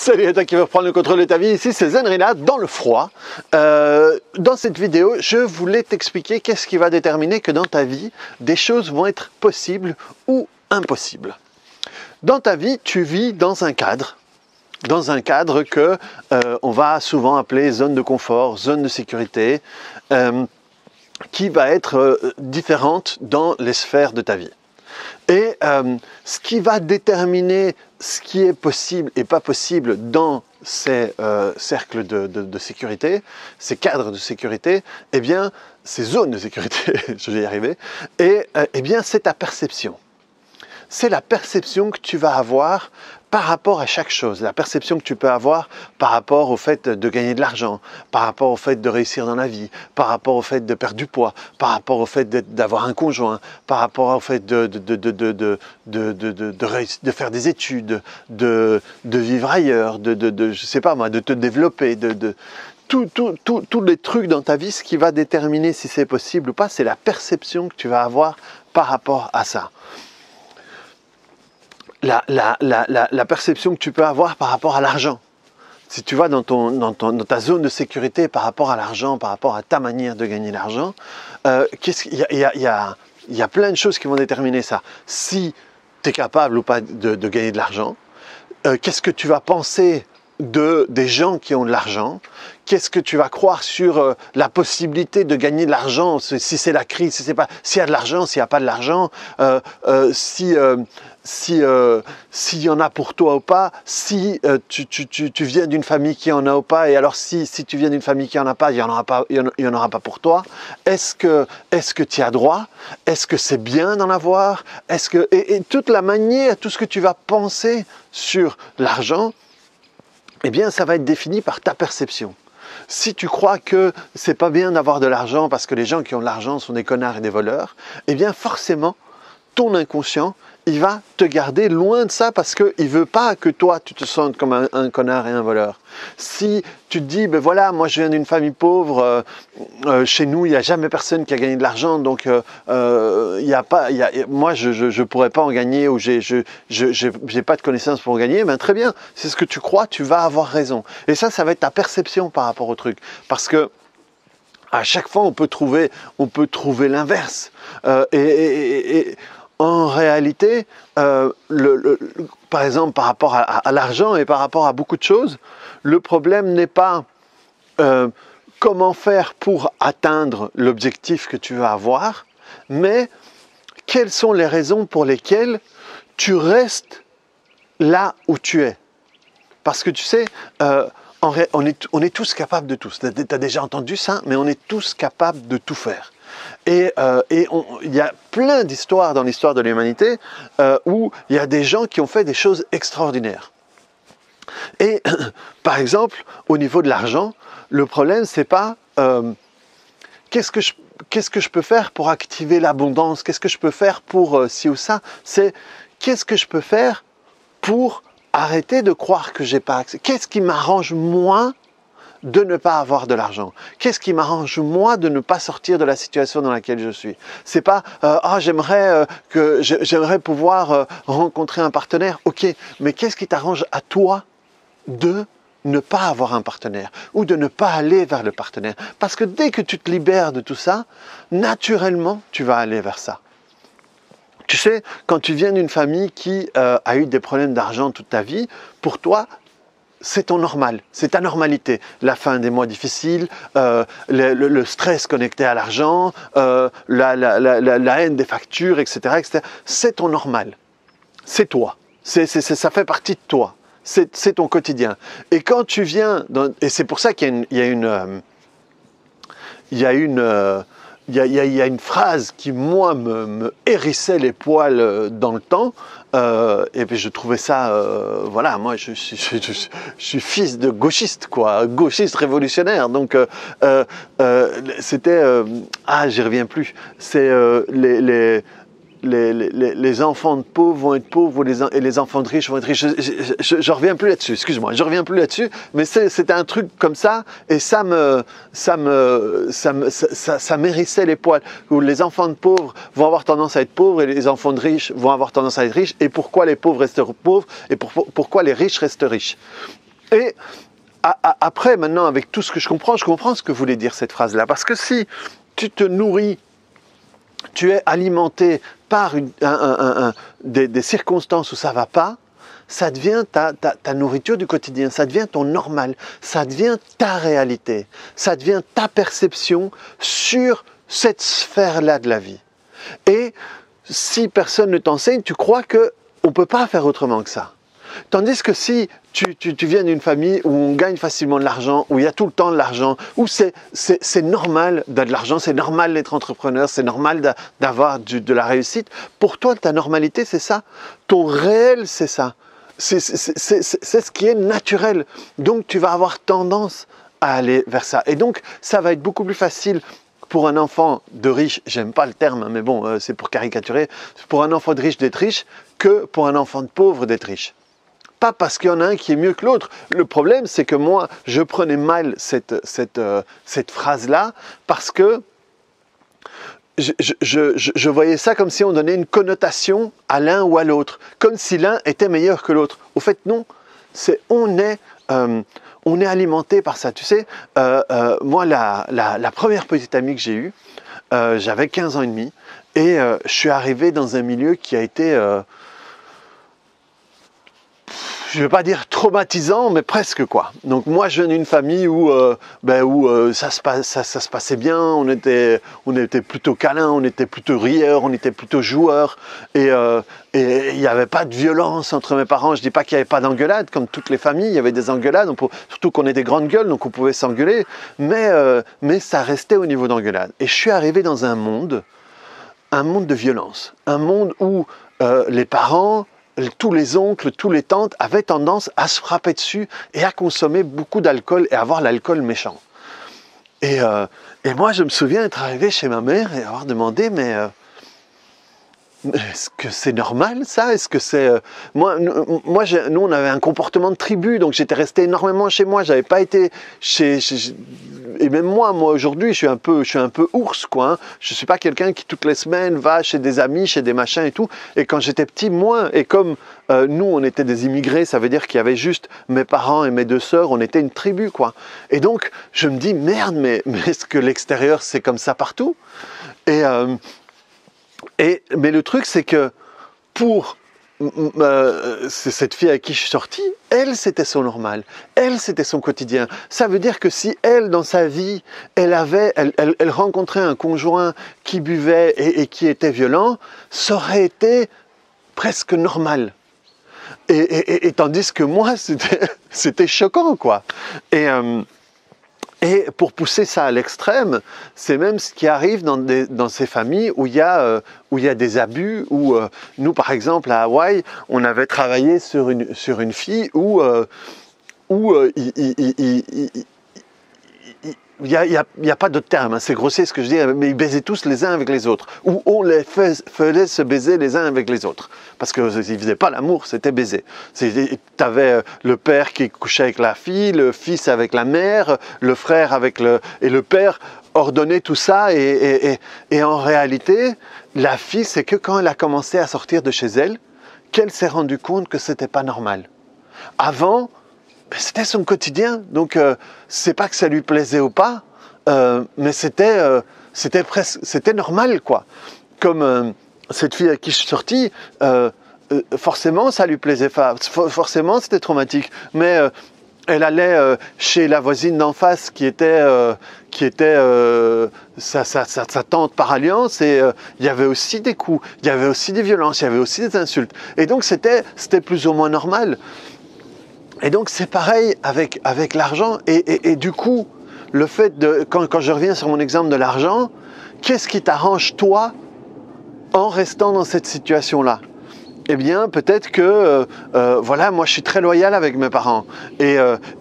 Salut à toi qui veut reprendre le contrôle de ta vie, ici c'est Zenrina dans le froid. Dans cette vidéo, je voulais t'expliquer qu'est-ce qui va déterminer que dans ta vie, des choses vont être possibles ou impossibles. Dans ta vie, tu vis dans un cadre que on va souvent appeler zone de confort, zone de sécurité, qui va être différente dans les sphères de ta vie. Et ce qui va déterminer ce qui est possible et pas possible dans ces cercles de sécurité, ces cadres de sécurité, eh bien, ces zones de sécurité, je vais y arriver, et eh bien, c'est ta perception. C'est la perception que tu vas avoir par rapport à chaque chose, la perception que tu peux avoir par rapport au fait de gagner de l'argent, par rapport au fait de réussir dans la vie, par rapport au fait de perdre du poids, par rapport au fait d'avoir un conjoint, par rapport au fait de faire des études, de vivre ailleurs, je sais pas moi, de te développer, tous les trucs dans ta vie, ce qui va déterminer si c'est possible ou pas, c'est la perception que tu vas avoir par rapport à ça. La perception que tu peux avoir par rapport à l'argent. Si tu vas dans ta zone de sécurité par rapport à l'argent, par rapport à ta manière de gagner l'argent, il y a plein de choses qui vont déterminer ça. Si tu es capable ou pas de gagner de l'argent, qu'est-ce que tu vas penser des gens qui ont de l'argent? Qu'est-ce que tu vas croire sur la possibilité de gagner de l'argent, si c'est la crise, s'il y a de l'argent, s'il n'y a pas de l'argent, s'il y en a pour toi ou pas, si tu viens d'une famille qui en a ou pas, et alors si tu viens d'une famille qui en a pas, il y en aura pas pour toi. Est-ce que tu as droit? Est-ce que c'est bien d'en avoir? Et toute la manière, tout ce que tu vas penser sur l'argent, eh bien, ça va être défini par ta perception. Si tu crois que c'est pas bien d'avoir de l'argent parce que les gens qui ont de l'argent sont des connards et des voleurs, eh bien, forcément, ton inconscient, il va te garder loin de ça parce qu'il ne veut pas que toi, tu te sentes comme un connard et un voleur. Si tu te dis, ben voilà, moi je viens d'une famille pauvre, chez nous, il n'y a jamais personne qui a gagné de l'argent, donc moi je ne pourrais pas en gagner ou j'ai pas de connaissances pour en gagner, ben très bien, c'est ce que tu crois, tu vas avoir raison. Et ça va être ta perception par rapport au truc. Parce que à chaque fois, on peut trouver l'inverse. En réalité, par exemple, par rapport à l'argent et par rapport à beaucoup de choses, le problème n'est pas comment faire pour atteindre l'objectif que tu veux avoir, mais quelles sont les raisons pour lesquelles tu restes là où tu es. Parce que tu sais, on est tous capables de tout. Tu as déjà entendu ça, mais on est tous capables de tout faire. Et il y a plein d'histoires dans l'histoire de l'humanité où il y a des gens qui ont fait des choses extraordinaires. Et par exemple, au niveau de l'argent, le problème c'est pas qu'est-ce que je peux faire pour activer l'abondance, qu'est-ce que je peux faire pour ci ou ça, c'est qu'est-ce que je peux faire pour arrêter de croire que j'ai pas accès, qu'est-ce qui m'arrange moi de ne pas avoir de l'argent. Qu'est-ce qui m'arrange moi de ne pas sortir de la situation dans laquelle je suis? C'est pas j'aimerais pouvoir rencontrer un partenaire. Ok, mais qu'est-ce qui t'arrange à toi de ne pas avoir un partenaire ou de ne pas aller vers le partenaire? Parce que dès que tu te libères de tout ça, naturellement, tu vas aller vers ça. Tu sais, quand tu viens d'une famille qui a eu des problèmes d'argent toute ta vie, pour toi, c'est ton normal, c'est ta normalité. La fin des mois difficiles, le stress connecté à l'argent, la haine des factures, etc. etc. C'est ton normal. C'est toi. Ça fait partie de toi. C'est ton quotidien. Et quand tu viens... et c'est pour ça qu'il y a une phrase qui, moi, me hérissait les poils dans le temps. Et puis je trouvais ça, voilà, moi je suis fils de gauchiste, quoi, gauchiste révolutionnaire. Donc c'était, j'y reviens plus. C'est les enfants de pauvres vont être pauvres et les enfants de riches vont être riches. Je reviens plus là-dessus, excuse-moi, je reviens plus là-dessus, mais c'était un truc comme ça, et ça m'hérissait les poils, où les enfants de pauvres vont avoir tendance à être pauvres et les enfants de riches vont avoir tendance à être riches, et pourquoi les pauvres restent pauvres et pourquoi les riches restent riches. Et après, maintenant, avec tout ce que je comprends ce que voulait dire cette phrase-là. Parce que si tu te nourris, tu es alimenté par des circonstances où ça ne va pas, ça devient ta nourriture du quotidien, ça devient ton normal, ça devient ta réalité, ça devient ta perception sur cette sphère-là de la vie. Et si personne ne t'enseigne, tu crois qu'on ne peut pas faire autrement que ça. Tandis que si tu viens d'une famille où on gagne facilement de l'argent, où il y a tout le temps de l'argent, où c'est normal d'avoir de l'argent, c'est normal d'être entrepreneur, c'est normal d'avoir de la réussite, pour toi, ta normalité, c'est ça. Ton réel, c'est ça. C'est ce qui est naturel. Donc, tu vas avoir tendance à aller vers ça. Et donc, ça va être beaucoup plus facile pour un enfant de riche, j'aime pas le terme, mais bon, c'est pour caricaturer, pour un enfant de riche d'être riche, que pour un enfant de pauvre d'être riche. Pas parce qu'il y en a un qui est mieux que l'autre. Le problème, c'est que moi, je prenais mal cette phrase-là parce que je voyais ça comme si on donnait une connotation à l'un ou à l'autre, comme si l'un était meilleur que l'autre. Au fait, non. On est alimenté par ça. Tu sais, moi, la première petite amie que j'ai eue, j'avais 15 ans et demi, et je suis arrivé dans un milieu qui a été... je ne vais pas dire traumatisant, mais presque quoi. Donc moi, je viens d'une famille où ça se passait bien, on était plutôt câlin, on était plutôt rieurs, on était plutôt joueurs, et il n'y avait pas de violence entre mes parents. Je ne dis pas qu'il n'y avait pas d'engueulade, comme toutes les familles, il y avait des engueulades, surtout qu'on est des grandes gueules, donc on pouvait s'engueuler, mais ça restait au niveau d'engueulade. Et je suis arrivé dans un monde de violence, un monde où les parents, tous les oncles, tous les tantes avaient tendance à se frapper dessus et à consommer beaucoup d'alcool et à avoir l'alcool méchant. Et moi, je me souviens être arrivé chez ma mère et avoir demandé, mais est-ce que c'est normal ça? Est-ce que c'est... Nous, on avait un comportement de tribu, donc j'étais resté énormément chez moi. J'avais pas été et même moi aujourd'hui, je suis un peu ours, quoi. Hein. Je suis pas quelqu'un qui toutes les semaines va chez des amis, chez des machins et tout. Et quand j'étais petit, moins. Et comme nous, on était des immigrés, ça veut dire qu'il y avait juste mes parents et mes deux sœurs, on était une tribu, quoi. Et donc, je me dis, merde, mais est-ce que l'extérieur, c'est comme ça partout? Mais le truc, c'est que pour cette fille avec qui je suis sorti, elle, c'était son normal. Elle, c'était son quotidien. Ça veut dire que si elle, dans sa vie, elle rencontrait un conjoint qui buvait et qui était violent, ça aurait été presque normal. Et tandis que moi, c'était choquant, quoi. Et pour pousser ça à l'extrême, c'est même ce qui arrive dans ces familles où il y a des abus, où nous, par exemple, à Hawaï, on avait travaillé sur une fille où il n'y a pas d'autre terme, hein, c'est grossier ce que je dis, mais ils baisaient tous les uns avec les autres, ou on les faisait se baiser les uns avec les autres, parce qu'ils ne faisaient pas l'amour, c'était baiser. Tu avais le père qui couchait avec la fille, le fils avec la mère, le frère et le père ordonnait tout ça, et en réalité, la fille, c'est que quand elle a commencé à sortir de chez elle, qu'elle s'est rendue compte que ce n'était pas normal. Avant, c'était son quotidien, donc c'est pas que ça lui plaisait ou pas, mais c'était normal, quoi. Comme cette fille à qui je suis sorti, forcément ça lui plaisait pas, forcément c'était traumatique, mais elle allait chez la voisine d'en face qui était sa tante par alliance, et il y avait aussi des coups, il y avait aussi des violences, il y avait aussi des insultes, et donc c'était plus ou moins normal. Et donc c'est pareil avec l'argent, et du coup, le fait de, quand je reviens sur mon exemple de l'argent, qu'est-ce qui t'arrange toi en restant dans cette situation-là? Eh bien, peut-être que, voilà, moi je suis très loyal avec mes parents, et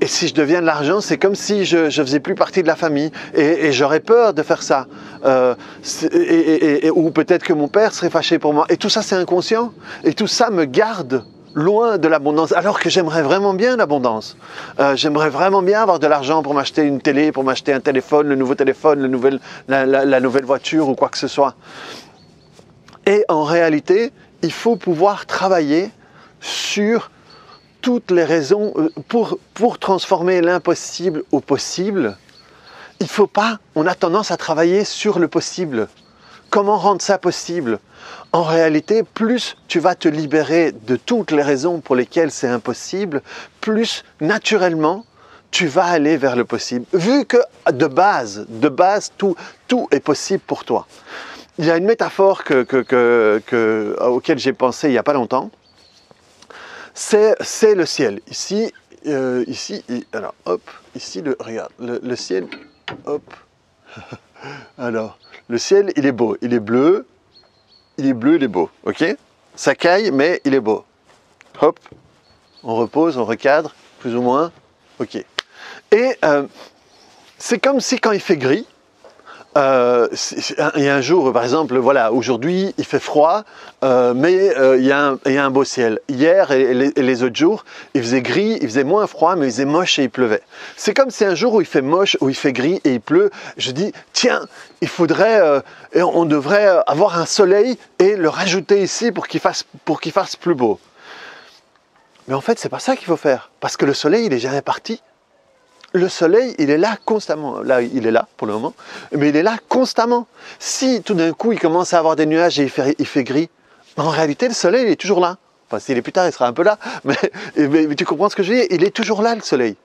si je deviens de l'argent, c'est comme si je faisais plus partie de la famille, et j'aurais peur de faire ça, ou peut-être que mon père serait fâché pour moi, et tout ça c'est inconscient, et tout ça me garde loin de l'abondance, alors que j'aimerais vraiment bien l'abondance. J'aimerais vraiment bien avoir de l'argent pour m'acheter une télé, pour m'acheter un téléphone, le nouveau téléphone, la nouvelle voiture ou quoi que ce soit. Et en réalité, il faut pouvoir travailler sur toutes les raisons pour transformer l'impossible au possible. Il faut pas, on a tendance à travailler sur le possible. Comment rendre ça possible? En réalité, plus tu vas te libérer de toutes les raisons pour lesquelles c'est impossible, plus naturellement, tu vas aller vers le possible. Vu que de base, tout est possible pour toi. Il y a une métaphore auquel j'ai pensé il n'y a pas longtemps. C'est le ciel. Ici, alors hop, ici, regarde, le ciel, hop. Alors, le ciel, il est beau, il est bleu, il est beau, ok? Ça caille, mais il est beau. Hop, on repose, on recadre, plus ou moins, ok. Et c'est comme si quand il fait gris, il y a un jour, par exemple, voilà, aujourd'hui il fait froid, mais il y a un beau ciel. Hier et les autres jours, il faisait gris, il faisait moins froid, mais il faisait moche et il pleuvait. C'est comme si un jour où il fait moche, où il fait gris et il pleut, je dis, tiens, il faudrait, on devrait avoir un soleil et le rajouter ici pour qu'il fasse plus beau. Mais en fait, c'est pas ça qu'il faut faire, parce que le soleil, il est jamais parti. Le soleil, il est là constamment. Là, il est là pour le moment, mais il est là constamment. Si tout d'un coup, il commence à avoir des nuages et il fait gris, en réalité, le soleil, il est toujours là. Enfin, s'il est plus tard, il sera un peu là, mais tu comprends ce que je veux dire? Il est toujours là, le soleil.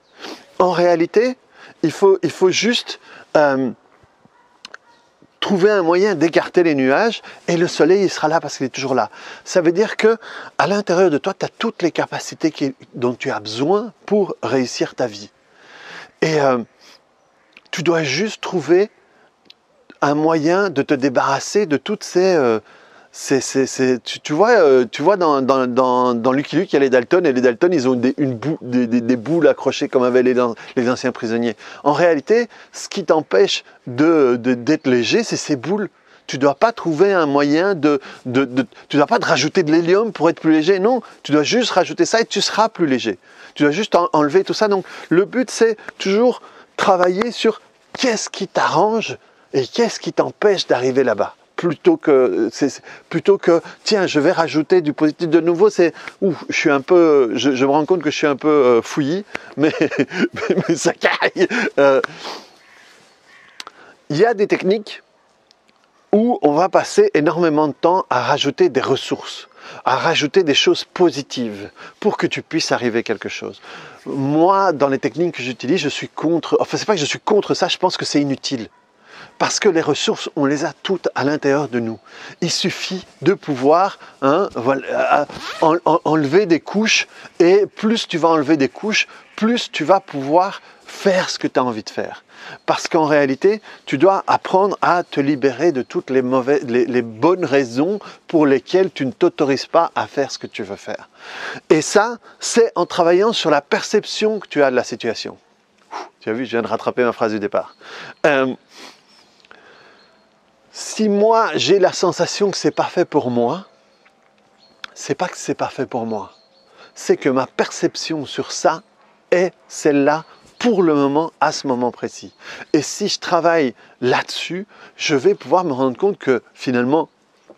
En réalité, il faut juste trouver un moyen d'écarter les nuages et le soleil, il sera là parce qu'il est toujours là. Ça veut dire que à l'intérieur de toi, tu as toutes les capacités dont tu as besoin pour réussir ta vie. Et tu dois juste trouver un moyen de te débarrasser de toutes tu vois dans Lucky Luke, il y a les Dalton, et les Dalton, ils ont des boules accrochées comme avaient les anciens prisonniers. En réalité, ce qui t'empêche d'être léger, c'est ces boules. Tu ne dois pas trouver un moyen tu ne dois pas te rajouter de l'hélium pour être plus léger. Non, tu dois juste rajouter ça et tu seras plus léger. Tu dois juste enlever tout ça. Donc, le but, c'est toujours travailler sur qu'est-ce qui t'arrange et qu'est-ce qui t'empêche d'arriver là-bas. Plutôt que, tiens, je vais rajouter du positif de nouveau, je me rends compte que je suis un peu fouillis, mais ça caille. Il y a des techniques où on va passer énormément de temps à rajouter des ressources, à rajouter des choses positives pour que tu puisses arriver à quelque chose. Moi, dans les techniques que j'utilise, je suis contre, enfin c'est pas que je suis contre ça, je pense que c'est inutile. Parce que les ressources, on les a toutes à l'intérieur de nous. Il suffit de pouvoir enlever des couches, et plus tu vas enlever des couches, plus tu vas pouvoir faire ce que tu as envie de faire. Parce qu'en réalité, tu dois apprendre à te libérer de toutes les bonnes raisons pour lesquelles tu ne t'autorises pas à faire ce que tu veux faire. Et ça, c'est en travaillant sur la perception que tu as de la situation. Tu as vu, je viens de rattraper ma phrase du départ. Si moi, j'ai la sensation que c'est pas fait pour moi, c'est pas que c'est pas fait pour moi. C'est que ma perception sur ça est celle-là pour le moment, à ce moment précis. Et si je travaille là-dessus, je vais pouvoir me rendre compte que finalement,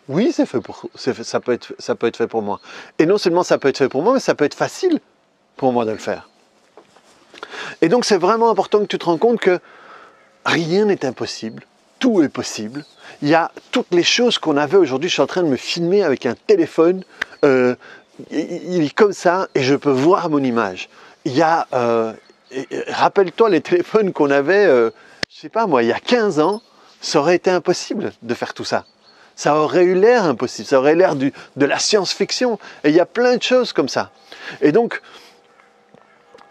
oui, ça peut être fait pour moi. Et non seulement ça peut être fait pour moi, mais ça peut être facile pour moi de le faire. Et donc, c'est vraiment important que tu te rends compte que rien n'est impossible. Tout est possible. Il y a toutes les choses qu'on avait aujourd'hui. Je suis en train de me filmer avec un téléphone. Il est comme ça et je peux voir mon image. Il y a... rappelle-toi les téléphones qu'on avait, je sais pas moi, il y a 15 ans, ça aurait été impossible de faire tout ça. Ça aurait eu l'air impossible, ça aurait l'air de la science-fiction. Et il y a plein de choses comme ça. Et donc,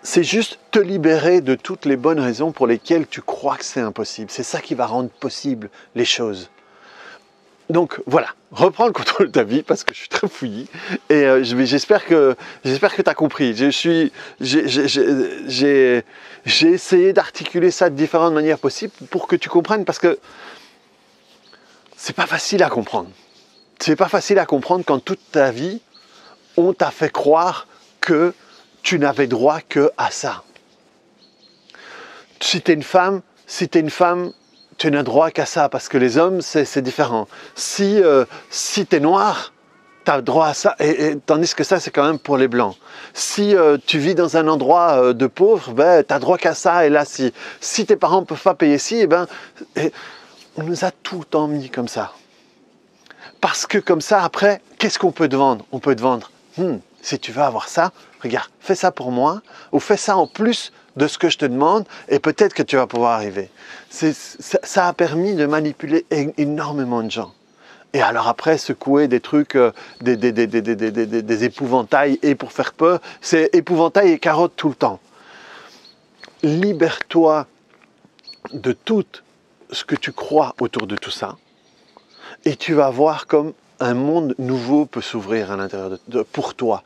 c'est juste te libérer de toutes les bonnes raisons pour lesquelles tu crois que c'est impossible. C'est ça qui va rendre possible les choses. Donc voilà, reprends le contrôle de ta vie parce que je suis très fouillis et j'espère que tu as compris. J'ai essayé d'articuler ça de différentes manières possibles pour que tu comprennes, parce que c'est pas facile à comprendre. C'est pas facile à comprendre quand toute ta vie on t'a fait croire que tu n'avais droit que à ça. Si tu es une femme, tu n'as droit qu'à ça, parce que les hommes, c'est différent. Si tu es noir, tu as droit à ça, tandis que ça, c'est quand même pour les blancs. Si tu vis dans un endroit de pauvre, ben, tu n'as droit qu'à ça, et là, si tes parents ne peuvent pas payer ci, on nous a tout le temps mis comme ça. Parce que comme ça, après, qu'est-ce qu'on peut te vendre? On peut te vendre, si tu veux avoir ça, regarde, fais ça pour moi, ou fais ça en plus de ce que je te demande, et peut-être que tu vas pouvoir arriver. Ça a permis de manipuler énormément de gens. Et alors après, secouer des trucs, des épouvantails, et pour faire peur, c'est épouvantail et carotte tout le temps. Libère-toi de tout ce que tu crois autour de tout ça, et tu vas voir comme un monde nouveau peut s'ouvrir à l'intérieur pour toi.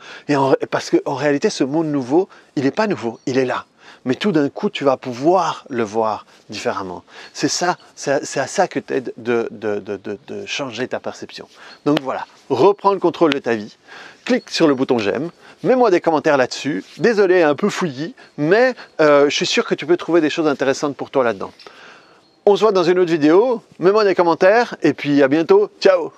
Parce qu'en réalité, ce monde nouveau, il n'est pas nouveau, il est là. Mais tout d'un coup, tu vas pouvoir le voir différemment. C'est à ça que t'aide de changer ta perception. Donc voilà, reprends le contrôle de ta vie, clique sur le bouton j'aime, mets-moi des commentaires là-dessus. Désolé, un peu fouillis, mais je suis sûr que tu peux trouver des choses intéressantes pour toi là-dedans. On se voit dans une autre vidéo, mets-moi des commentaires, et puis à bientôt, ciao!